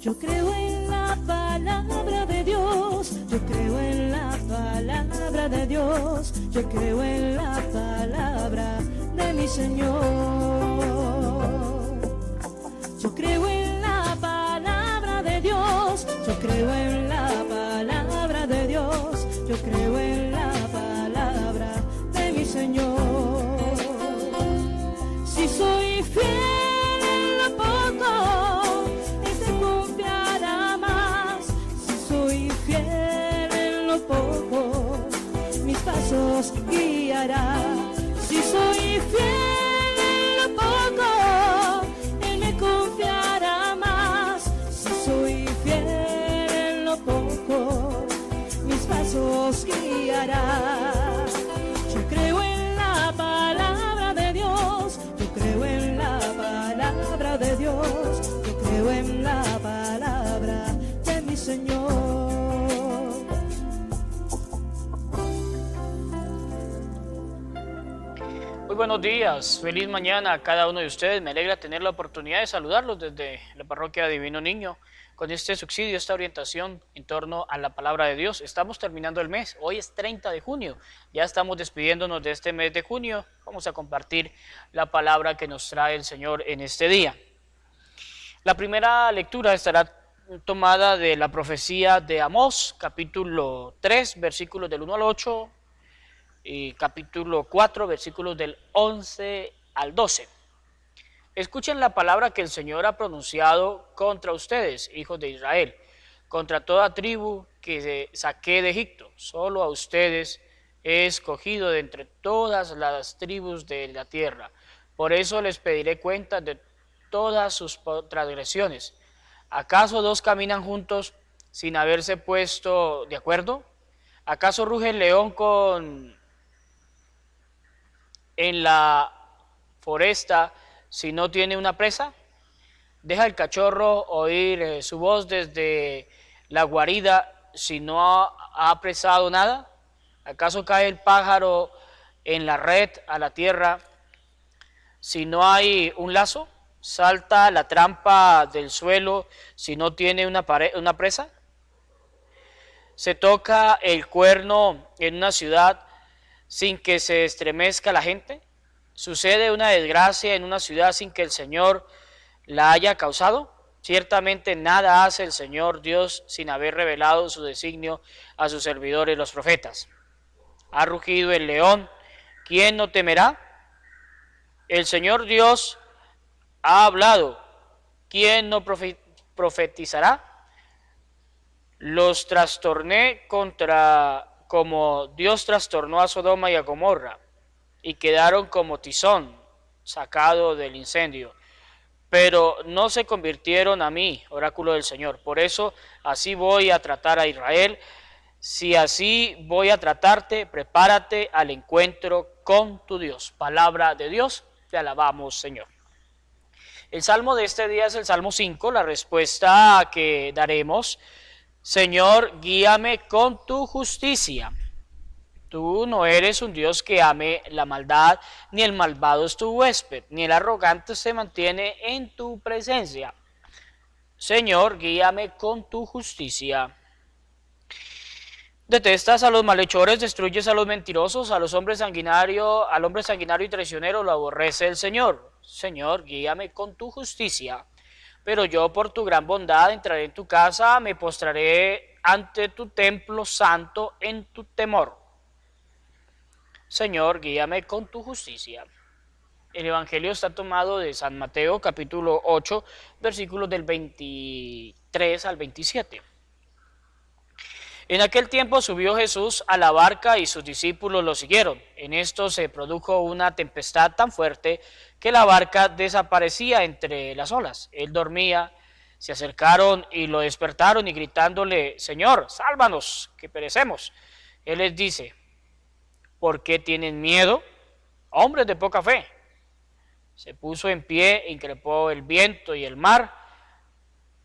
Yo creo en la palabra de Dios, yo creo en la palabra de Dios, yo creo en la palabra de mi Señor. Yo creo en la palabra de Dios, yo creo en la palabra de Dios, yo creo en la palabra de mi Señor. Si soy fiel en lo poco, Él te confiará más. Si soy fiel en lo poco, mis pasos guiará. Si soy fiel en lo poco, Él me confiará más. Si soy fiel en lo poco, mis pasos guiará. Yo creo en la palabra de Dios, yo creo en la palabra de Dios, yo creo en la palabra de mi Señor. Muy buenos días, feliz mañana a cada uno de ustedes. Me alegra tener la oportunidad de saludarlos desde la parroquia Divino Niño con este subsidio, esta orientación en torno a la palabra de Dios. Estamos terminando el mes, hoy es 30 de junio, ya estamos despidiéndonos de este mes de junio. Vamos a compartir la palabra que nos trae el Señor en este día. La primera lectura estará tomada de la profecía de Amós, capítulo 3, versículos del 1 al 8, y capítulo 4, versículos del 11 al 12. Escuchen la palabra que el Señor ha pronunciado contra ustedes, hijos de Israel, contra toda tribu que saqué de Egipto. Solo a ustedes he escogido de entre todas las tribus de la tierra. Por eso les pediré cuentas de todas sus transgresiones. ¿Acaso dos caminan juntos sin haberse puesto de acuerdo? ¿Acaso ruge el león en la foresta si no tiene una presa? ¿Deja el cachorro oír su voz desde la guarida si no ha apresado nada? ¿Acaso cae el pájaro en la red a la tierra si no hay un lazo? ¿Salta la trampa del suelo si no tiene una presa? ¿Se toca el cuerno en una ciudad sin que se estremezca la gente? ¿Sucede una desgracia en una ciudad sin que el Señor la haya causado? Ciertamente nada hace el Señor Dios sin haber revelado su designio a sus servidores los profetas. Ha rugido el león, ¿quién no temerá? El Señor Dios ha hablado, ¿quién no profetizará? Los trastorné como Dios trastornó a Sodoma y a Gomorra, y quedaron como tizón sacado del incendio, pero no se convirtieron a mí, oráculo del Señor. Por eso así voy a tratar a Israel. Si así voy a tratarte, prepárate al encuentro con tu Dios. Palabra de Dios, te alabamos, Señor. El salmo de este día es el Salmo 5, la respuesta que daremos: Señor, guíame con tu justicia. Tú no eres un Dios que ame la maldad, ni el malvado es tu huésped, ni el arrogante se mantiene en tu presencia. Señor, guíame con tu justicia. Detestas a los malhechores, destruyes a los mentirosos, al hombre sanguinario y traicionero lo aborrece el Señor. Señor, guíame con tu justicia. Pero yo por tu gran bondad entraré en tu casa, me postraré ante tu templo santo en tu temor. Señor, guíame con tu justicia. El Evangelio está tomado de San Mateo, capítulo 8, versículos del 23 al 27. En aquel tiempo subió Jesús a la barca y sus discípulos lo siguieron. En esto se produjo una tempestad tan fuerte que la barca desaparecía entre las olas. Él dormía, se acercaron y lo despertaron y gritándole: Señor, sálvanos, que perecemos. Él les dice: ¿por qué tienen miedo, hombres de poca fe? Se puso en pie, increpó el viento y el mar,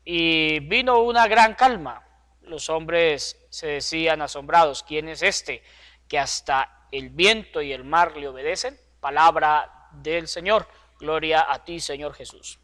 y vino una gran calma. Los hombres se decían asombrados: ¿quién es este que hasta el viento y el mar le obedecen? Palabra del Señor. Gloria a ti, Señor Jesús.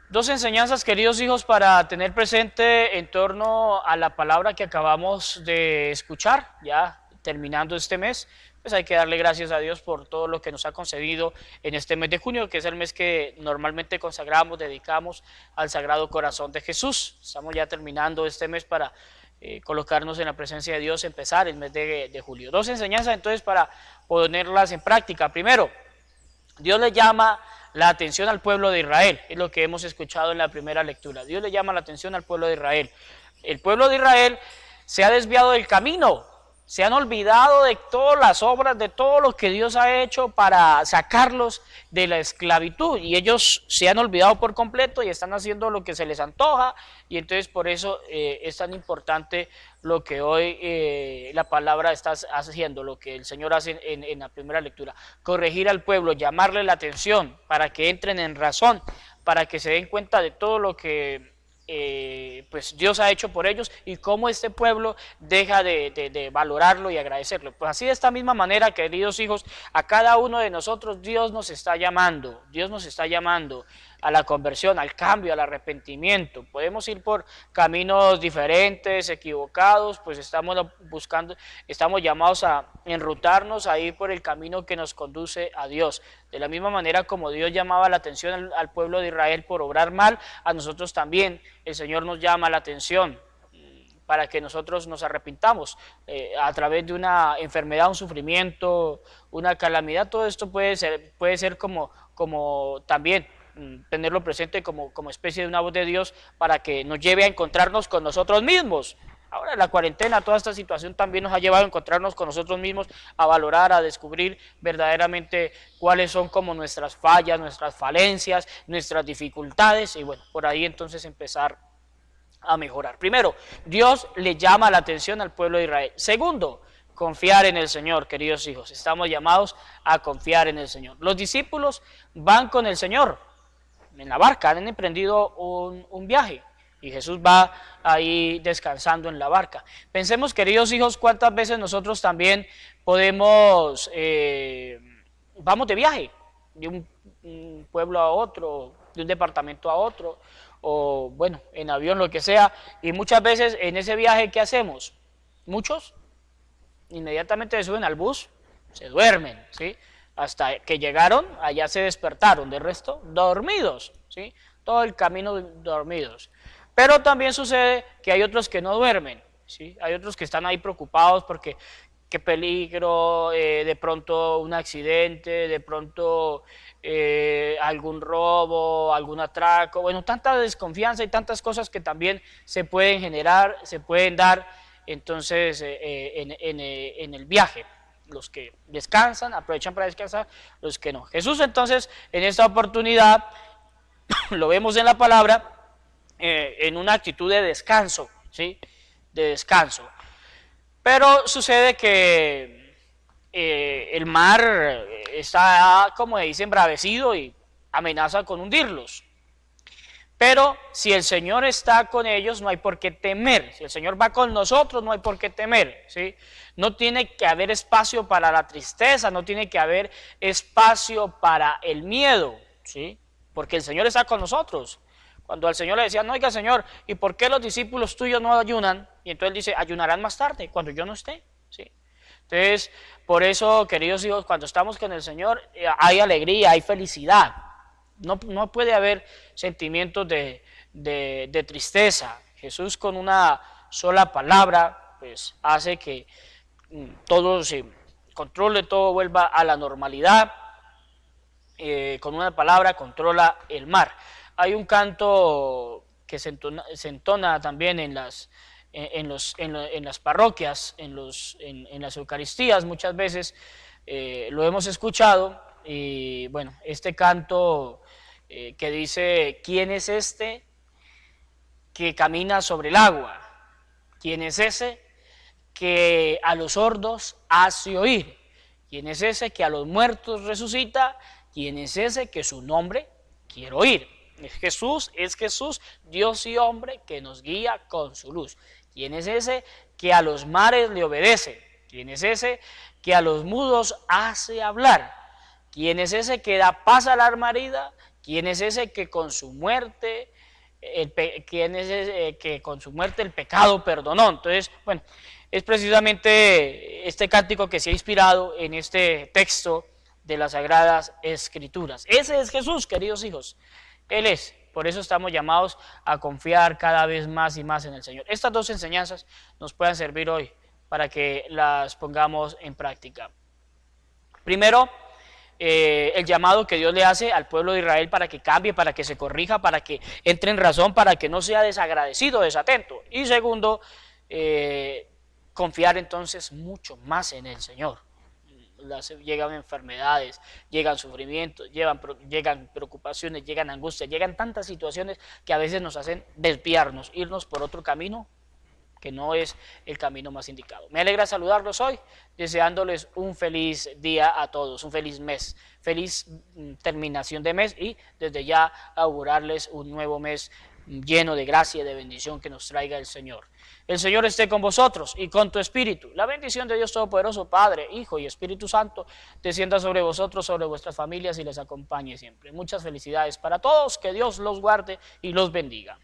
Dos enseñanzas, queridos hijos, para tener presente en torno a la palabra que acabamos de escuchar, ya terminando este mes. Pues hay que darle gracias a Dios por todo lo que nos ha concedido en este mes de junio, que es el mes que normalmente consagramos, dedicamos al Sagrado Corazón de Jesús. Estamos ya terminando este mes para colocarnos en la presencia de Dios, empezar el mes de julio. Dos enseñanzas entonces para ponerlas en práctica. Primero, Dios le llama la atención al pueblo de Israel, es lo que hemos escuchado en la primera lectura. Dios le llama la atención al pueblo de Israel. El pueblo de Israel se ha desviado del camino, se han olvidado de todas las obras, de todo lo que Dios ha hecho para sacarlos de la esclavitud, y ellos se han olvidado por completo y están haciendo lo que se les antoja, y entonces por eso es tan importante lo que hoy la palabra está haciendo, lo que el Señor hace en la primera lectura: corregir al pueblo, llamarle la atención para que entren en razón, para que se den cuenta de todo lo que pues Dios ha hecho por ellos y cómo este pueblo deja de valorarlo y agradecerlo. Pues así, de esta misma manera, queridos hijos, a cada uno de nosotros Dios nos está llamando a la conversión, al cambio, al arrepentimiento. Podemos ir por caminos diferentes, equivocados, pues estamos llamados a enrutarnos, a ir por el camino que nos conduce a Dios. De la misma manera como Dios llamaba la atención al pueblo de Israel por obrar mal, a nosotros también el Señor nos llama la atención para que nosotros nos arrepintamos a través de una enfermedad, un sufrimiento, una calamidad. Todo esto puede ser como también tenerlo presente como especie de una voz de Dios para que nos lleve a encontrarnos con nosotros mismos. Ahora la cuarentena, toda esta situación también nos ha llevado a encontrarnos con nosotros mismos, a valorar, a descubrir verdaderamente cuáles son como nuestras fallas, nuestras falencias, nuestras dificultades, y bueno, por ahí entonces empezar a mejorar. Primero, Dios le llama la atención al pueblo de Israel. Segundo, confiar en el Señor, queridos hijos. Estamos llamados a confiar en el Señor. Los discípulos van con el Señor en la barca, han emprendido un viaje y Jesús va ahí descansando en la barca. Pensemos, queridos hijos, cuántas veces nosotros también vamos de viaje, de un pueblo a otro, de un departamento a otro, o bueno, en avión, lo que sea, y muchas veces en ese viaje, ¿qué hacemos? Muchos inmediatamente se suben al bus, se duermen, ¿sí? Hasta que llegaron, allá se despertaron, de resto, dormidos, ¿sí? Todo el camino dormidos. Pero también sucede que hay otros que no duermen, ¿sí? Hay otros que están ahí preocupados porque qué peligro, de pronto un accidente, de pronto algún robo, algún atraco, bueno, tanta desconfianza y tantas cosas que también se pueden generar, se pueden dar entonces en el viaje. Los que descansan, aprovechan para descansar, los que no. Jesús entonces en esta oportunidad, lo vemos en la palabra, en una actitud de descanso, ¿sí? De descanso. Pero sucede que el mar está, como se dice, embravecido y amenaza con hundirlos. Pero si el Señor está con ellos, no hay por qué temer. Si el Señor va con nosotros, no hay por qué temer, ¿sí? No tiene que haber espacio para la tristeza, no tiene que haber espacio para el miedo, ¿sí? Porque el Señor está con nosotros. Cuando al Señor le decían, no, oiga, Señor, ¿y por qué los discípulos tuyos no ayunan? Y entonces Él dice, ayunarán más tarde, cuando yo no esté, ¿sí? Entonces, por eso, queridos hijos, cuando estamos con el Señor, hay alegría, hay felicidad. No puede haber sentimientos de tristeza. Jesús, con una sola palabra, pues hace que todo se controle, todo vuelva a la normalidad. Con una palabra controla el mar. Hay un canto que se entona también en las parroquias, en las Eucaristías, muchas veces lo hemos escuchado. Y bueno, este canto que dice, ¿quién es este que camina sobre el agua? ¿Quién es ese que a los sordos hace oír? ¿Quién es ese que a los muertos resucita? ¿Quién es ese que su nombre quiero oír? Es Jesús, Dios y hombre, que nos guía con su luz. ¿Quién es ese que a los mares le obedece? ¿Quién es ese que a los mudos hace hablar? ¿Quién es ese que da paz a la marida? ¿Quién es ese que con su muerte, quién es ese que con su muerte el pecado perdonó? Entonces, bueno, es precisamente este cántico que se ha inspirado en este texto de las Sagradas Escrituras. Ese es Jesús, queridos hijos. Él es. Por eso estamos llamados a confiar cada vez más y más en el Señor. Estas dos enseñanzas nos puedan servir hoy para que las pongamos en práctica. Primero, el llamado que Dios le hace al pueblo de Israel para que cambie, para que se corrija, para que entre en razón, para que no sea desagradecido, desatento. Y segundo, confiar entonces mucho más en el Señor. Llegan enfermedades, llegan sufrimientos, llegan preocupaciones, llegan angustias, llegan tantas situaciones que a veces nos hacen desviarnos, irnos por otro camino que no es el camino más indicado. Me alegra saludarlos hoy, deseándoles un feliz día a todos, un feliz mes, feliz terminación de mes y desde ya augurarles un nuevo mes lleno de gracia y de bendición que nos traiga el Señor. El Señor esté con vosotros y con tu espíritu. La bendición de Dios Todopoderoso, Padre, Hijo y Espíritu Santo, descienda sobre vosotros, sobre vuestras familias y les acompañe siempre. Muchas felicidades para todos, que Dios los guarde y los bendiga.